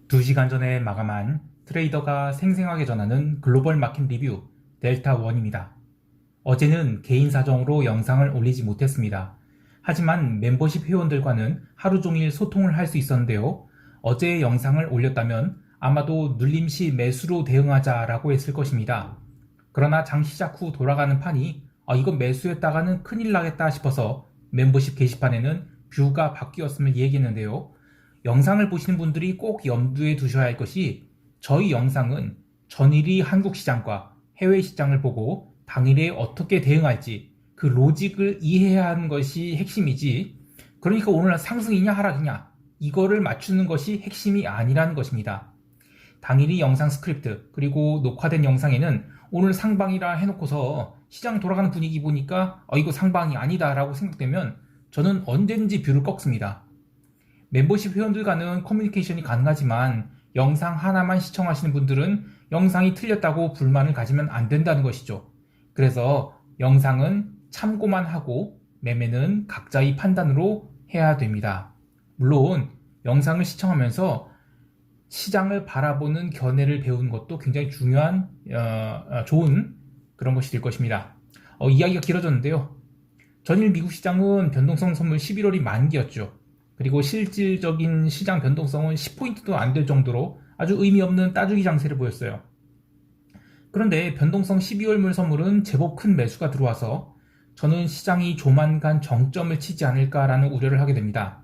2시간 전에 마감한 트레이더가 생생하게 전하는 글로벌 마켓 리뷰 델타1입니다. 어제는 개인 사정으로 영상을 올리지 못했습니다. 하지만 멤버십 회원들과는 하루 종일 소통을 할 수 있었는데요. 어제의 영상을 올렸다면 아마도 눌림시 매수로 대응하자라고 했을 것입니다. 그러나 장 시작 후 돌아가는 판이 이건 매수했다가는 큰일 나겠다 싶어서 멤버십 게시판에는 뷰가 바뀌었음을 얘기했는데요. 영상을 보시는 분들이 꼭 염두에 두셔야 할 것이 저희 영상은 전일이 한국 시장과 해외 시장을 보고 당일에 어떻게 대응할지 그 로직을 이해해야 하는 것이 핵심이지, 그러니까 오늘 상승이냐 하락이냐 이거를 맞추는 것이 핵심이 아니라는 것입니다. 당일이 영상 스크립트 그리고 녹화된 영상에는 오늘 상방이라 해놓고서 시장 돌아가는 분위기 보니까 이거 상방이 아니다 라고 생각되면 저는 언제든지 뷰를 꺾습니다. 멤버십 회원들과는 커뮤니케이션이 가능하지만 영상 하나만 시청하시는 분들은 영상이 틀렸다고 불만을 가지면 안 된다는 것이죠. 그래서 영상은 참고만 하고 매매는 각자의 판단으로 해야 됩니다. 물론 영상을 시청하면서 시장을 바라보는 견해를 배우는 것도 굉장히 중요한 좋은 그런 것이 될 것입니다. 이야기가 길어졌는데요. 전일 미국 시장은 변동성 선물 11월이 만기였죠. 그리고 실질적인 시장 변동성은 10포인트도 안 될 정도로 아주 의미 없는 따주기 장세를 보였어요. 그런데 변동성 12월물 선물은 제법 큰 매수가 들어와서 저는 시장이 조만간 정점을 치지 않을까라는 우려를 하게 됩니다.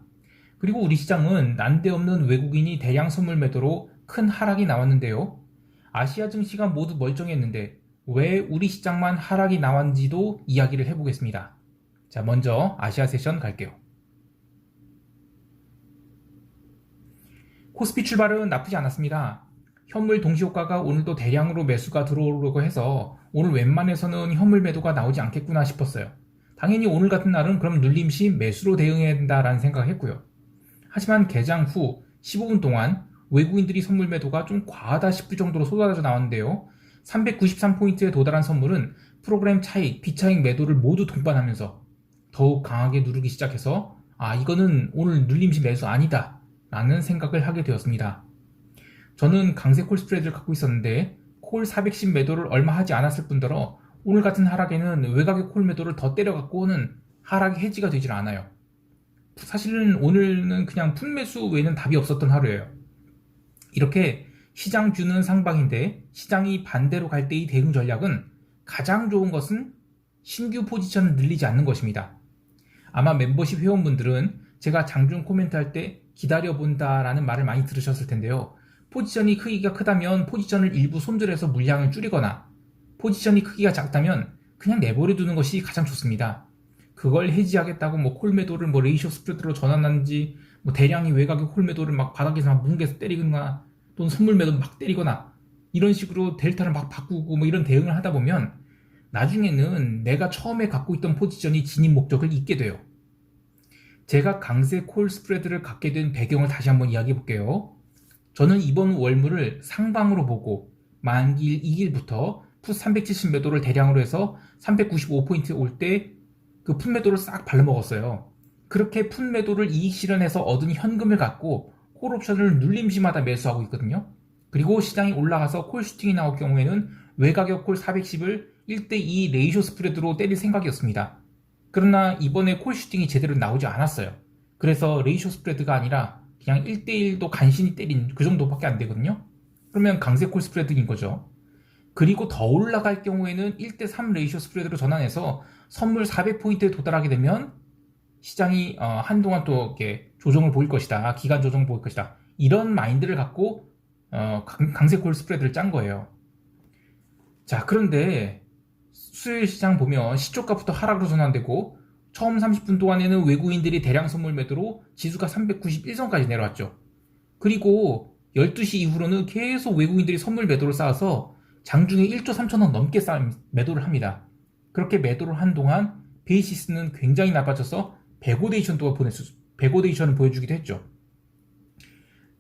그리고 우리 시장은 난데없는 외국인이 대량 선물 매도로 큰 하락이 나왔는데요. 아시아 증시가 모두 멀쩡했는데 왜 우리 시장만 하락이 나왔는지도 이야기를 해보겠습니다. 자, 먼저 아시아 세션 갈게요. 코스피 출발은 나쁘지 않았습니다. 현물 동시효과가 오늘도 대량으로 매수가 들어오려고 해서 오늘 웬만해서는 현물 매도가 나오지 않겠구나 싶었어요. 당연히 오늘 같은 날은 그럼 눌림시 매수로 대응해야 된다라는 생각을 했고요. 하지만 개장 후 15분 동안 외국인들이 선물 매도가 좀 과하다 싶을 정도로 쏟아져 나왔는데요. 393포인트에 도달한 선물은 프로그램 차익, 비차익 매도를 모두 동반하면서 더욱 강하게 누르기 시작해서 이거는 오늘 눌림시 매수 아니다 라는 생각을 하게 되었습니다. 저는 강세 콜 스프레드를 갖고 있었는데 콜 410 매도를 얼마 하지 않았을 뿐더러 오늘 같은 하락에는 외곽의 콜 매도를 더 때려갖고는 하락이 해지가 되질 않아요. 사실은 오늘은 그냥 풋매수 외에는 답이 없었던 하루예요. 이렇게 시장 뷰는 상방인데 시장이 반대로 갈 때의 대응 전략은 가장 좋은 것은 신규 포지션을 늘리지 않는 것입니다. 아마 멤버십 회원분들은 제가 장중 코멘트 할 때 기다려본다라는 말을 많이 들으셨을 텐데요. 포지션이 크기가 크다면 포지션을 일부 손절해서 물량을 줄이거나 포지션이 크기가 작다면 그냥 내버려 두는 것이 가장 좋습니다. 그걸 해지하겠다고 콜매도를 레이쇼 스프레드로 전환하는지 대량이 외곽의 콜매도를 바닥에서 뭉개서 때리거나 또는 선물 매도 막 때리거나 이런 식으로 델타를 막 바꾸고 이런 대응을 하다 보면 나중에는 내가 처음에 갖고 있던 포지션이 진입 목적을 잊게 돼요. 제가 강세 콜 스프레드를 갖게 된 배경을 다시 한번 이야기해 볼게요. 저는 이번 월물을 상방으로 보고 만기일 2일부터 풋 370 매도를 대량으로 해서 395포인트 올 때 그 풋 매도를 싹 발라먹었어요. 그렇게 풋 매도를 이익 실현해서 얻은 현금을 갖고 콜 옵션을 눌림시마다 매수하고 있거든요. 그리고 시장이 올라가서 콜 슈팅이 나올 경우에는 외곽의 콜 410을 1대2 레이쇼 스프레드로 때릴 생각이었습니다. 그러나 이번에 콜 슈팅이 제대로 나오지 않았어요. 그래서 레이쇼 스프레드가 아니라 그냥 1대1도 간신히 때린 그 정도밖에 안 되거든요. 그러면 강세 콜 스프레드인 거죠. 그리고 더 올라갈 경우에는 1대3 레이쇼 스프레드로 전환해서 선물 400포인트에 도달하게 되면 시장이 한동안 또 이렇게 조정을 보일 것이다. 기간 조정을 보일 것이다. 이런 마인드를 갖고 강세 콜 스프레드를 짠 거예요. 자, 그런데 수요일 시장 보면 시초가부터 하락으로 전환되고 처음 30분 동안에는 외국인들이 대량 선물 매도로 지수가 391선까지 내려왔죠. 그리고 12시 이후로는 계속 외국인들이 선물 매도를 쌓아서 장중에 1조 3천원 넘게 매도를 합니다. 그렇게 매도를 한 동안 베이시스는 굉장히 나빠져서 백오데이션을 보여주기도 했죠.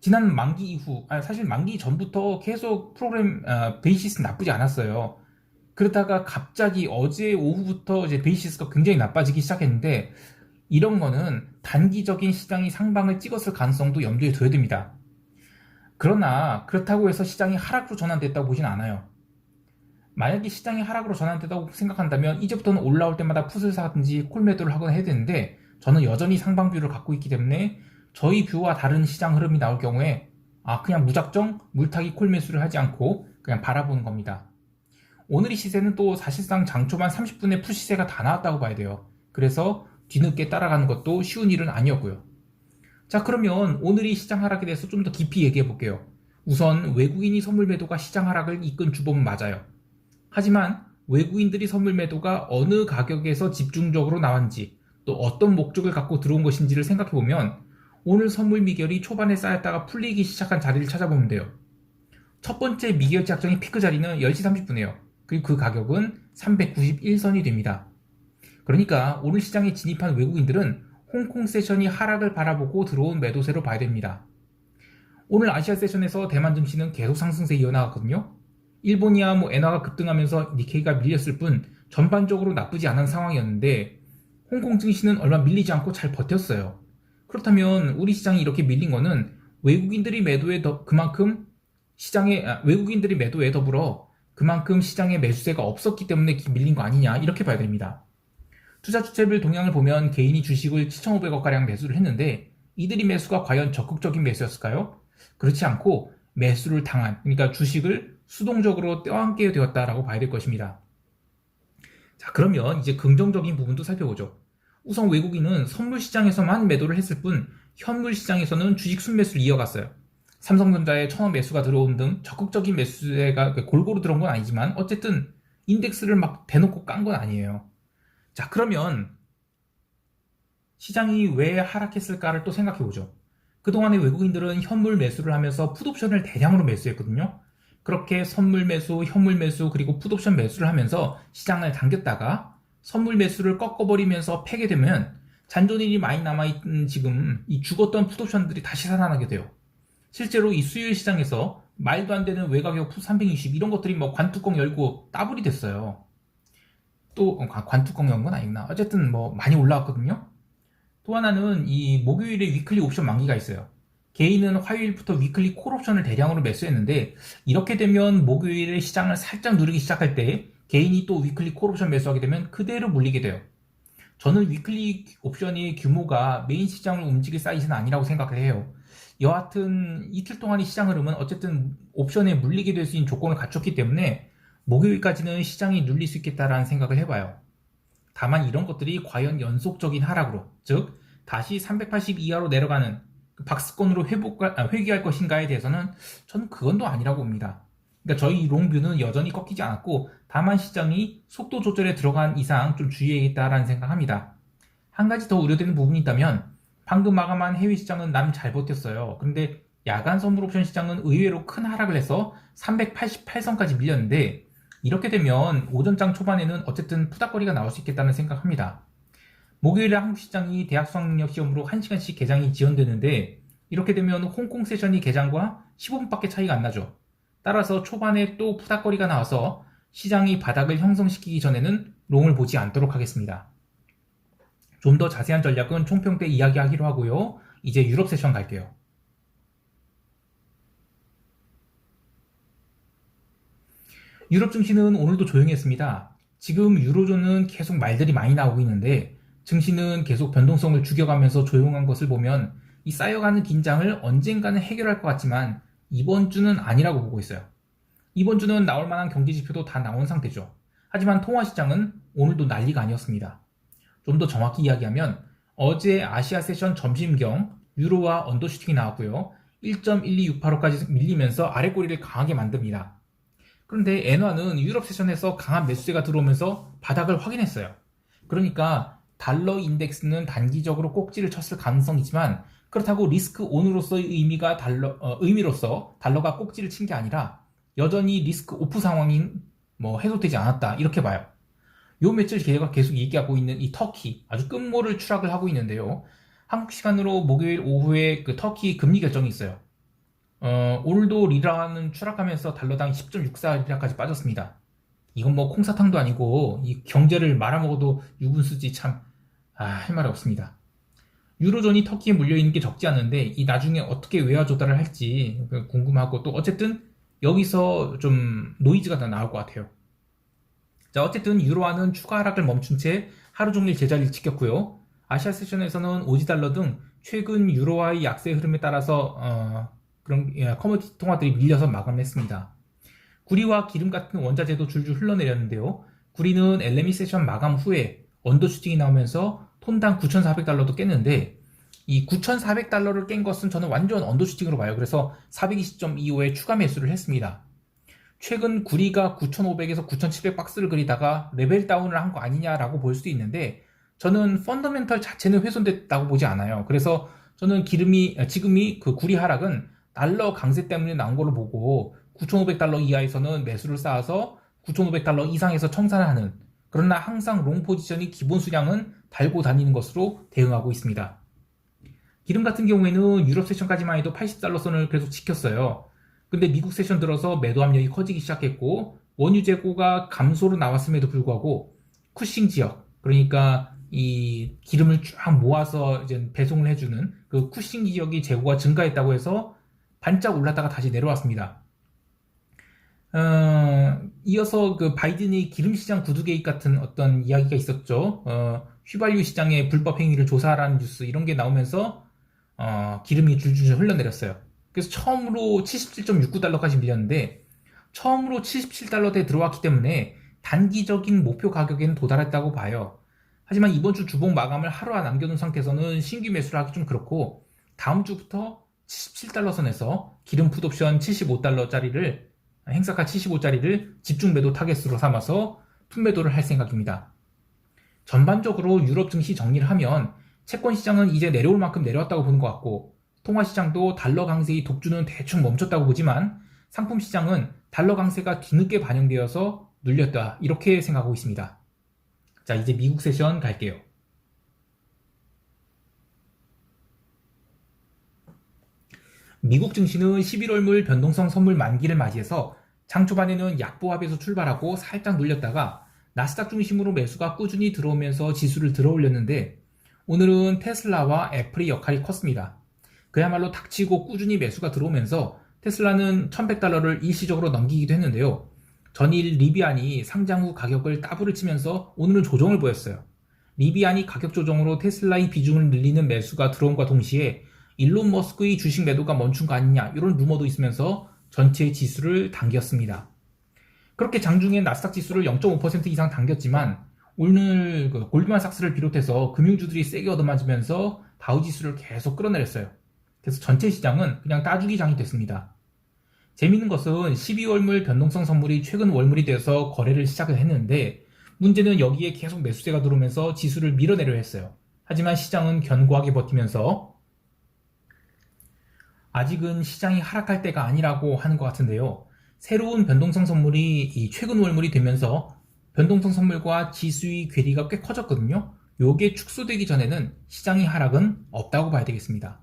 지난 만기 이후, 사실 만기 전부터 계속 프로그램 베이시스 나쁘지 않았어요. 그러다가 갑자기 어제 오후부터 이제 베이시스가 굉장히 나빠지기 시작했는데 이런 거는 단기적인 시장이 상방을 찍었을 가능성도 염두에 둬야 됩니다. 그러나 그렇다고 해서 시장이 하락으로 전환됐다고 보진 않아요. 만약에 시장이 하락으로 전환됐다고 생각한다면 이제부터는 올라올 때마다 풋을 사든지 콜 매도를 하거나 해야 되는데, 저는 여전히 상방뷰를 갖고 있기 때문에 저희 뷰와 다른 시장 흐름이 나올 경우에 그냥 무작정 물타기 콜 매수를 하지 않고 그냥 바라보는 겁니다. 오늘의 시세는 또 사실상 장 초반 30분에 풋 시세가 다 나왔다고 봐야 돼요. 그래서 뒤늦게 따라가는 것도 쉬운 일은 아니었고요. 자, 그러면 오늘의 시장 하락에 대해서 좀 더 깊이 얘기해 볼게요. 우선 외국인이 선물 매도가 시장 하락을 이끈 주범은 맞아요. 하지만 외국인들이 선물 매도가 어느 가격에서 집중적으로 나왔는지, 또 어떤 목적을 갖고 들어온 것인지를 생각해보면 오늘 선물 미결이 초반에 쌓였다가 풀리기 시작한 자리를 찾아보면 돼요. 첫 번째 미결 작정의 피크 자리는 10시 30분이에요. 그리고 그 가격은 391선이 됩니다. 그러니까 오늘 시장에 진입한 외국인들은 홍콩 세션이 하락을 바라보고 들어온 매도세로 봐야 됩니다. 오늘 아시아 세션에서 대만 증시는 계속 상승세 이어나갔거든요. 일본이야 엔화가 급등하면서 니케이가 밀렸을 뿐 전반적으로 나쁘지 않은 상황이었는데, 홍콩 증시는 얼마 밀리지 않고 잘 버텼어요. 그렇다면 우리 시장이 이렇게 밀린 거는 외국인들이 매도에 더불어 그만큼 시장에 매수세가 없었기 때문에 밀린 거 아니냐, 이렇게 봐야 됩니다. 투자 주체별 동향을 보면 개인이 주식을 7,500억가량 매수를 했는데, 이들이 매수가 과연 적극적인 매수였을까요? 그렇지 않고 매수를 당한, 그러니까 주식을 수동적으로 떼어안게 되었다라고 봐야 될 것입니다. 자, 그러면 이제 긍정적인 부분도 살펴보죠. 우선 외국인은 선물 시장에서만 매도를 했을 뿐 현물 시장에서는 주식 순매수를 이어갔어요. 삼성전자에 1,000원 매수가 들어온 등 적극적인 매수세가 골고루 들어온 건 아니지만 어쨌든 인덱스를 막 대놓고 깐 건 아니에요. 자, 그러면 시장이 왜 하락했을까를 또 생각해보죠. 그동안에 외국인들은 현물 매수를 하면서 풋옵션을 대량으로 매수했거든요. 그렇게 선물 매수, 현물 매수, 그리고 풋옵션 매수를 하면서 시장을 당겼다가 선물 매수를 꺾어버리면서 패게 되면 잔존일이 많이 남아있는 지금 이 죽었던 풋옵션들이 다시 살아나게 돼요. 실제로 이 수요일 시장에서 말도 안 되는 외곽역 풋 360 이런 것들이 관뚜껑 열고 따블이 됐어요. 또 관뚜껑 연 건 아니구나. 어쨌든 많이 올라왔거든요. 또 하나는 이 목요일에 위클리 옵션 만기가 있어요. 개인은 화요일부터 위클리 콜 옵션을 대량으로 매수했는데, 이렇게 되면 목요일에 시장을 살짝 누르기 시작할 때 개인이 또 위클리 콜 옵션 매수하게 되면 그대로 물리게 돼요. 저는 위클리 옵션의 규모가 메인 시장을 움직일 사이즈는 아니라고 생각을 해요. 여하튼 이틀 동안의 시장 흐름은 어쨌든 옵션에 물리게 될 수 있는 조건을 갖췄기 때문에 목요일까지는 시장이 눌릴 수 있겠다라는 생각을 해봐요. 다만 이런 것들이 과연 연속적인 하락으로, 즉 다시 380 이하로 내려가는 박스권으로 회귀할 것인가에 대해서는 저는 그건 또 아니라고 봅니다. 그러니까 저희 롱뷰는 여전히 꺾이지 않았고, 다만 시장이 속도 조절에 들어간 이상 좀 주의해야겠다라는 생각합니다. 한 가지 더 우려되는 부분이 있다면, 방금 마감한 해외 시장은 남 잘 버텼어요. 그런데 야간 선물 옵션 시장은 의외로 큰 하락을 해서 388선까지 밀렸는데, 이렇게 되면 오전장 초반에는 어쨌든 푸닥거리가 나올 수 있겠다는 생각합니다. 목요일에 한국 시장이 대학 수학능력 시험으로 1시간씩 개장이 지연되는데, 이렇게 되면 홍콩 세션이 개장과 15분밖에 차이가 안 나죠. 따라서 초반에 또 푸닥거리가 나와서 시장이 바닥을 형성시키기 전에는 롱을 보지 않도록 하겠습니다. 좀 더 자세한 전략은 총평 때 이야기하기로 하고요. 이제 유럽 세션 갈게요. 유럽 증시는 오늘도 조용했습니다. 지금 유로존은 계속 말들이 많이 나오고 있는데, 증시는 계속 변동성을 죽여가면서 조용한 것을 보면 이 쌓여가는 긴장을 언젠가는 해결할 것 같지만 이번 주는 아니라고 보고 있어요. 이번 주는 나올 만한 경제 지표도 다 나온 상태죠. 하지만 통화시장은 오늘도 난리가 아니었습니다. 좀 더 정확히 이야기하면 어제 아시아 세션 점심경 유로와 언더슈팅이 나왔고요. 1.1268호까지 밀리면서 아래꼬리를 강하게 만듭니다. 그런데 엔화는 유럽 세션에서 강한 매수세가 들어오면서 바닥을 확인했어요. 그러니까 달러 인덱스는 단기적으로 꼭지를 쳤을 가능성이지만, 그렇다고 리스크 온으로서의 의미로서 달러가 꼭지를 친 게 아니라 여전히 리스크 오프 상황이 해소되지 않았다, 이렇게 봐요. 요 며칠 제가 계속 얘기하고 있는 이 터키 아주 끝모를 추락을 하고 있는데요. 한국 시간으로 목요일 오후에 그 터키 금리 결정이 있어요. 오늘도 리라는 추락하면서 달러당 10.64리라까지 빠졌습니다. 이건 콩사탕도 아니고 이 경제를 말아먹어도 유분수지, 참 할 말이 없습니다. 유로존이 터키에 물려있는 게 적지 않은데 이 나중에 어떻게 외화 조달을 할지 궁금하고 또 어쨌든 여기서 좀 노이즈가 더 나올 것 같아요. 자, 어쨌든 유로화는 추가 하락을 멈춘 채 하루 종일 제자리를 지켰고요. 아시아 세션에서는 오지 달러 등 최근 유로화의 약세 흐름에 따라서 그런 커머디티 통화들이 밀려서 마감했습니다. 구리와 기름 같은 원자재도 줄줄 흘러내렸는데요. 구리는 LME 세션 마감 후에 언더슈팅이 나오면서 톤당 9,400달러도 깼는데 이 9,400달러를 깬 것은 저는 완전 언더슈팅으로 봐요. 그래서 420.25에 추가 매수를 했습니다. 최근 구리가 9,500에서 9,700 박스를 그리다가 레벨 다운을 한 거 아니냐라고 볼 수도 있는데 저는 펀더멘털 자체는 훼손됐다고 보지 않아요. 그래서 저는 지금이 그 구리 하락은 달러 강세 때문에 나온 걸로 보고 9,500달러 이하에서는 매수를 쌓아서 9,500달러 이상에서 청산하는, 그러나 항상 롱 포지션이 기본 수량은 달고 다니는 것으로 대응하고 있습니다. 기름 같은 경우에는 유럽 세션까지만 해도 80달러 선을 계속 지켰어요. 근데 미국 세션 들어서 매도 압력이 커지기 시작했고 원유 재고가 감소로 나왔음에도 불구하고 쿠싱 지역, 그러니까 이 기름을 쫙 모아서 이제 배송을 해주는 그 쿠싱 지역이 재고가 증가했다고 해서 반짝 올랐다가 다시 내려왔습니다. 이어서 그 바이든이 기름 시장 구두 개입 같은 어떤 이야기가 있었죠. 휘발유 시장의 불법 행위를 조사하라는 뉴스 이런 게 나오면서 기름이 줄줄 흘러내렸어요. 그래서 처음으로 77.69달러까지 밀렸는데 처음으로 77달러대에 들어왔기 때문에 단기적인 목표 가격에는 도달했다고 봐요. 하지만 이번 주 주봉 마감을 하루 남겨둔 상태에서는 신규 매수를 하기 좀 그렇고 다음 주부터 77달러 선에서 기름 풋옵션 75달러짜리를 행사가 75짜리를 집중 매도 타겟으로 삼아서 풋매도를 할 생각입니다. 전반적으로 유럽 증시 정리를 하면 채권 시장은 이제 내려올 만큼 내려왔다고 보는 것 같고 통화 시장도 달러 강세의 독주는 대충 멈췄다고 보지만 상품 시장은 달러 강세가 뒤늦게 반영되어서 눌렸다 이렇게 생각하고 있습니다. 자, 이제 미국 세션 갈게요. 미국 증시는 11월물 변동성 선물 만기를 맞이해서 장 초반에는 약보합에서 출발하고 살짝 눌렸다가 나스닥 중심으로 매수가 꾸준히 들어오면서 지수를 들어올렸는데 오늘은 테슬라와 애플의 역할이 컸습니다. 그야말로 닥치고 꾸준히 매수가 들어오면서 테슬라는 1100달러를 일시적으로 넘기기도 했는데요. 전일 리비안이 상장 후 가격을 따블을 치면서 오늘은 조정을 보였어요. 리비안이 가격 조정으로 테슬라의 비중을 늘리는 매수가 들어옴과 동시에 일론 머스크의 주식 매도가 멈춘 거 아니냐 이런 루머도 있으면서 전체 지수를 당겼습니다. 그렇게 장중에 나스닥 지수를 0.5% 이상 당겼지만 오늘 골드만삭스를 비롯해서 금융주들이 세게 얻어맞으면서 다우지수를 계속 끌어내렸어요. 그래서 전체 시장은 그냥 따주기 장이 됐습니다. 재미있는 것은 12월물 변동성 선물이 최근 월물이 되어서 거래를 시작을 했는데 문제는 여기에 계속 매수세가 들어오면서 지수를 밀어내려 했어요. 하지만 시장은 견고하게 버티면서 아직은 시장이 하락할 때가 아니라고 하는 것 같은데요. 새로운 변동성 선물이 이 최근 월물이 되면서 변동성 선물과 지수의 괴리가 꽤 커졌거든요. 요게 축소되기 전에는 시장의 하락은 없다고 봐야 되겠습니다.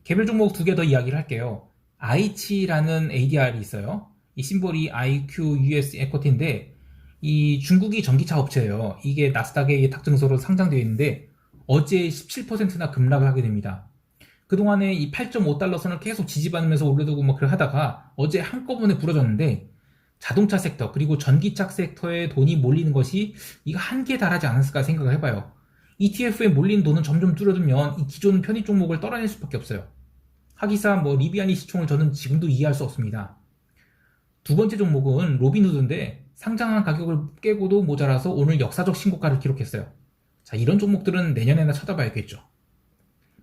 개별 종목 두 개 더 이야기를 할게요. 아이치라는 ADR이 있어요. 이 심볼이 IQUS 에코티인데 이 중국이 전기차 업체예요. 이게 나스닥의 예탁증서로 상장되어 있는데 어제 17%나 급락을 하게 됩니다. 그동안에 이 8.5달러 선을 계속 지지받으면서 올려두고 뭐 그렇게 하다가 어제 한꺼번에 부러졌는데 자동차 섹터 그리고 전기차 섹터에 돈이 몰리는 것이 이거 한계에 달하지 않았을까 생각을 해봐요. ETF에 몰린 돈은 점점 줄어들면 이 기존 편입 종목을 떨어낼 수밖에 없어요. 하기사 리비안이 시총을 저는 지금도 이해할 수 없습니다. 두 번째 종목은 로빈후드인데 상장한 가격을 깨고도 모자라서 오늘 역사적 신고가를 기록했어요. 자, 이런 종목들은 내년에나 쳐다봐야겠죠.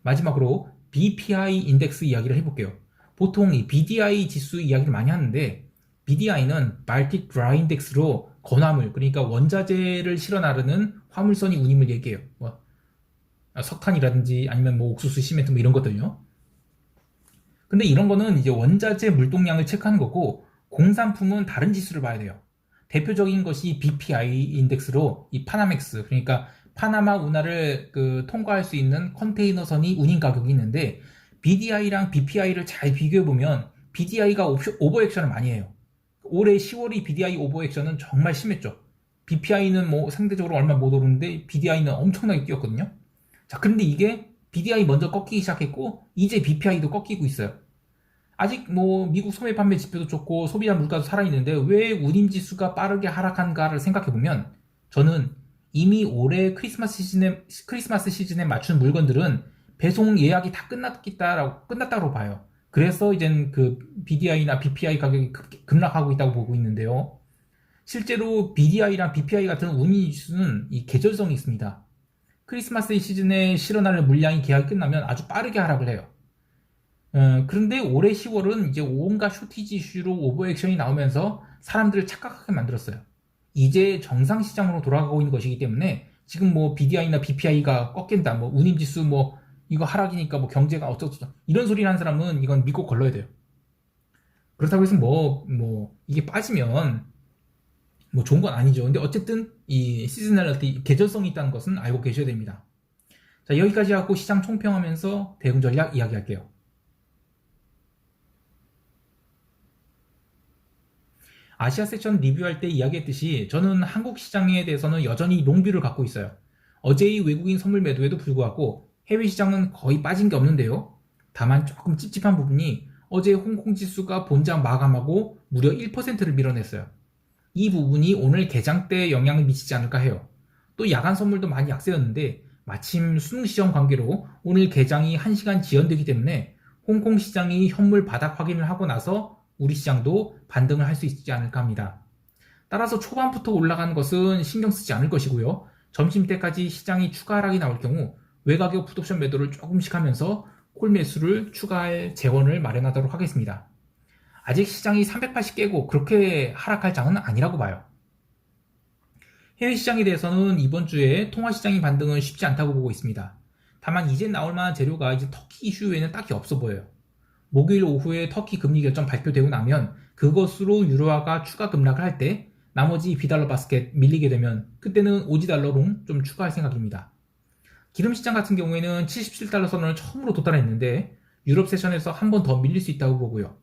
마지막으로 BPI 인덱스 이야기를 해볼게요. 보통 이 BDI 지수 이야기를 많이 하는데 BDI는 Baltic Dry Index로 건화물, 그러니까 원자재를 실어 나르는 화물선이 운임을 얘기해요. 석탄이라든지 아니면 옥수수, 시멘트 이런 것들요. 근데 이런 거는 이제 원자재 물동량을 체크하는 거고 공산품은 다른 지수를 봐야 돼요. 대표적인 것이 BPI 인덱스로 이 파나맥스, 그러니까 파나마 운하를 통과할 수 있는 컨테이너선이 운임 가격이 있는데 BDI랑 BPI를 잘 비교해보면 BDI가 오버액션을 많이 해요. 올해 10월이 BDI 오버액션은 정말 심했죠. BPI는 상대적으로 얼마 못 오르는데 BDI는 엄청나게 뛰었거든요. 자, 그런데 이게 BDI 먼저 꺾이기 시작했고 이제 BPI도 꺾이고 있어요. 아직 뭐 미국 소매 판매 지표도 좋고 소비자 물가도 살아있는데 왜 운임지수가 빠르게 하락한가를 생각해보면 저는 이미 올해 크리스마스 시즌에 맞춘 물건들은 배송 예약이 다 끝났다고 봐요. 그래서 이젠 그 BDI나 BPI 가격이 급락하고 있다고 보고 있는데요. 실제로 BDI랑 BPI 같은 운임지수는 이 계절성이 있습니다. 크리스마스 시즌에 실어날 물량이 계약이 끝나면 아주 빠르게 하락을 해요. 그런데 올해 10월은 이제 온갖 쇼티지 이슈로 오버액션이 나오면서 사람들을 착각하게 만들었어요. 이제 정상 시장으로 돌아가고 있는 것이기 때문에 지금 뭐 BDI나 BPI가 꺾인다, 뭐 운임지수 뭐 이거 하락이니까 뭐 경제가 어쩌고 이런 소리 하는 사람은 이건 믿고 걸러야 돼요. 그렇다고 해서 뭐 이게 빠지면 뭐 좋은 건 아니죠. 근데 어쨌든 이 시즈널리티 계절성이 있다는 것은 알고 계셔야 됩니다. 자, 여기까지 하고 시장 총평하면서 대응 전략 이야기할게요. 아시아 세션 리뷰할 때 이야기했듯이 저는 한국 시장에 대해서는 여전히 롱뷰를 갖고 있어요. 어제의 외국인 선물 매도에도 불구하고 해외 시장은 거의 빠진 게 없는데요. 다만 조금 찝찝한 부분이 어제 홍콩 지수가 본장 마감하고 무려 1%를 밀어냈어요. 이 부분이 오늘 개장 때 영향을 미치지 않을까 해요. 또 야간 선물도 많이 약세였는데 마침 수능 시험 관계로 오늘 개장이 1시간 지연되기 때문에 홍콩 시장이 현물 바닥 확인을 하고 나서 우리 시장도 반등을 할 수 있지 않을까 합니다. 따라서 초반부터 올라가는 것은 신경 쓰지 않을 것이고요. 점심때까지 시장이 추가 하락이 나올 경우 외곽의 풋옵션 매도를 조금씩 하면서 콜 매수를 추가할 재원을 마련하도록 하겠습니다. 아직 시장이 380 깨고 그렇게 하락할 장은 아니라고 봐요. 해외 시장에 대해서는 이번 주에 통화 시장의 반등은 쉽지 않다고 보고 있습니다. 다만 이제 나올 만한 재료가 이제 터키 이슈 외에는 딱히 없어 보여요. 목요일 오후에 터키 금리 결정 발표되고 나면 그것으로 유로화가 추가 급락을 할 때 나머지 비달러 바스켓 밀리게 되면 그때는 오지달러롱 좀 추가할 생각입니다. 기름 시장 같은 경우에는 77달러 선을 처음으로 도달했는데 유럽 세션에서 한 번 더 밀릴 수 있다고 보고요.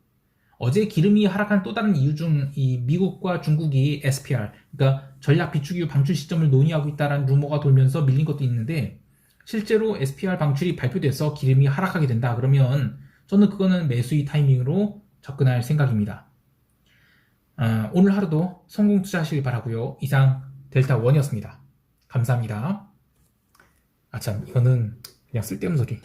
어제 기름이 하락한 또 다른 이유 중 이 미국과 중국이 SPR, 그러니까 전략 비축유 방출 시점을 논의하고 있다는 루머가 돌면서 밀린 것도 있는데 실제로 SPR 방출이 발표돼서 기름이 하락하게 된다 그러면 저는 그거는 매수의 타이밍으로 접근할 생각입니다. 오늘 하루도 성공 투자하시길 바라고요. 이상 델타원이었습니다. 감사합니다. 아 참, 이거는 그냥 쓸데없는 소리.